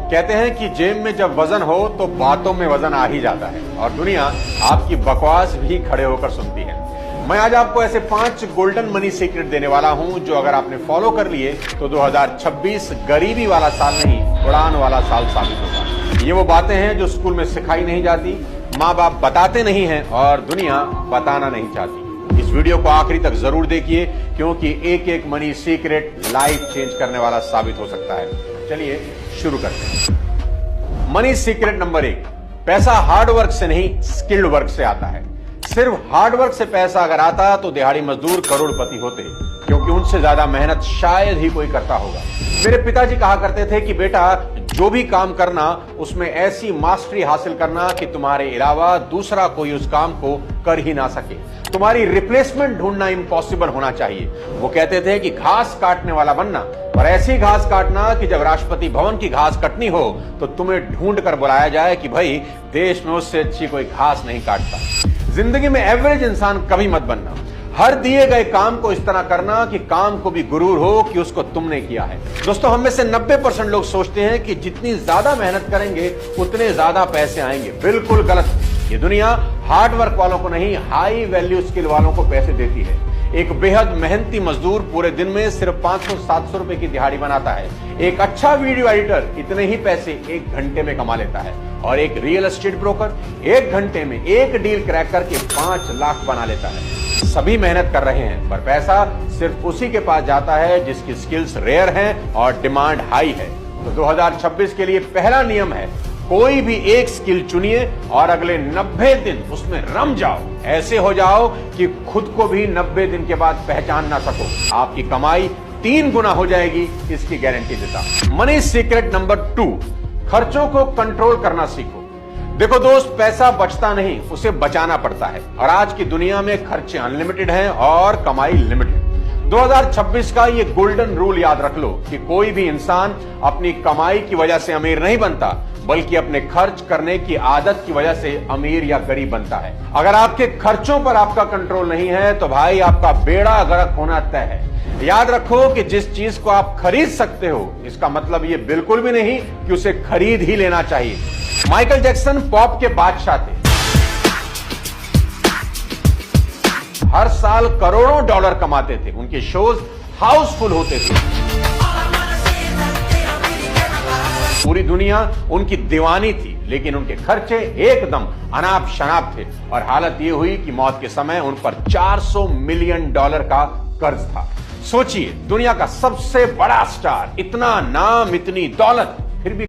कहते हैं कि जेब में जब वजन हो तो बातों में वजन आ ही जाता है और दुनिया आपकी बकवास भी खड़े होकर सुनती है। मैं आज आपको ऐसे 5 गोल्डन मनी सीक्रेट देने वाला हूं जो अगर आपने फॉलो कर लिए तो 2026 गरीबी वाला साल नहीं, उड़ान वाला साल साबित होगा। ये वो बातें हैं जो स्कूल में सिखाई नहीं जाती, माँ बाप बताते नहीं हैं और दुनिया बताना नहीं चाहती। इस वीडियो को आखिरी तक जरूर देखिए क्योंकि एक एक मनी सीक्रेट लाइफ चेंज करने वाला साबित हो सकता है। चलिए शुरू करते हैं। मनी सीक्रेट नंबर 1, पैसा हार्ड वर्क से नहीं स्किल्ड वर्क से आता है। सिर्फ हार्ड वर्क से पैसा अगर आता तो दिहाड़ी मजदूर करोड़पति होते, क्योंकि उनसे ज्यादा मेहनत शायद ही कोई करता होगा। मेरे पिताजी कहा करते थे कि बेटा जो भी काम करना उसमें ऐसी मास्टरी हासिल करना कि तुम्हारे अलावा दूसरा कोई उस काम को कर ही ना सके। तुम्हारी रिप्लेसमेंट ढूंढना इम्पॉसिबल होना चाहिए। वो कहते थे कि घास काटने वाला बनना और ऐसी घास काटना कि जब राष्ट्रपति भवन की घास कटनी हो तो तुम्हें ढूंढ कर बुलाया जाए कि भाई देश में उससे अच्छी कोई घास नहीं काटता। जिंदगी में एवरेज इंसान कभी मत बनना। हर दिए गए काम को इस तरह करना कि काम को भी गुरूर हो कि उसको तुमने किया है। दोस्तों, हम में से 90% लोग सोचते हैं कि जितनी ज्यादा मेहनत करेंगे उतने ज्यादा पैसे आएंगे। बिल्कुल गलत। ये दुनिया हार्ड वर्क वालों को नहीं, हाई वैल्यू स्किल वालों को पैसे देती है। एक बेहद मेहनती मजदूर पूरे दिन में सिर्फ 500-700 रुपए की दिहाड़ी बनाता है। एक अच्छा वीडियो एडिटर इतने ही पैसे 1 घंटे में कमा लेता है और एक रियल एस्टेट ब्रोकर 1 घंटे में एक डील क्रैक करके 5 लाख बना लेता है। सभी मेहनत कर रहे हैं पर पैसा सिर्फ उसी के पास जाता है जिसकी स्किल्स रेयर हैं और डिमांड हाई है। तो 2026 के लिए पहला नियम है, कोई भी एक स्किल चुनिए और अगले 90 दिन उसमें रम जाओ। ऐसे हो जाओ कि खुद को भी 90 दिन के बाद पहचान ना सको। आपकी कमाई 3 गुना हो जाएगी, इसकी गारंटी देता। मनी सीक्रेट नंबर 2, खर्चों को कंट्रोल करना सीखो। देखो दोस्त, पैसा बचता नहीं, उसे बचाना पड़ता है और आज की दुनिया में खर्चे अनलिमिटेड हैं और कमाई लिमिटेड। 2026 का ये गोल्डन रूल याद रख लो कि कोई भी इंसान अपनी कमाई की वजह से अमीर नहीं बनता, बल्कि अपने खर्च करने की आदत की वजह से अमीर या गरीब बनता है। अगर आपके खर्चों पर आपका कंट्रोल नहीं है तो भाई आपका बेड़ा गर्क होना तय है। याद रखो कि जिस चीज को आप खरीद सकते हो इसका मतलब ये बिल्कुल भी नहीं कि उसे खरीद ही लेना चाहिए। माइकल जैक्सन पॉप के बादशाह थे। हर साल करोड़ों डॉलर कमाते थे। उनके शोज हाउसफुल होते थे। पूरी दुनिया उनकी दीवानी थी, लेकिन उनके खर्चे एकदम अनाप शनाप थे और हालत यह हुई कि मौत के समय उन पर $400 मिलियन का कर्ज था। सोचिए, दुनिया का सबसे बड़ा स्टार, इतना नाम, इतनी दौलत, फिर भी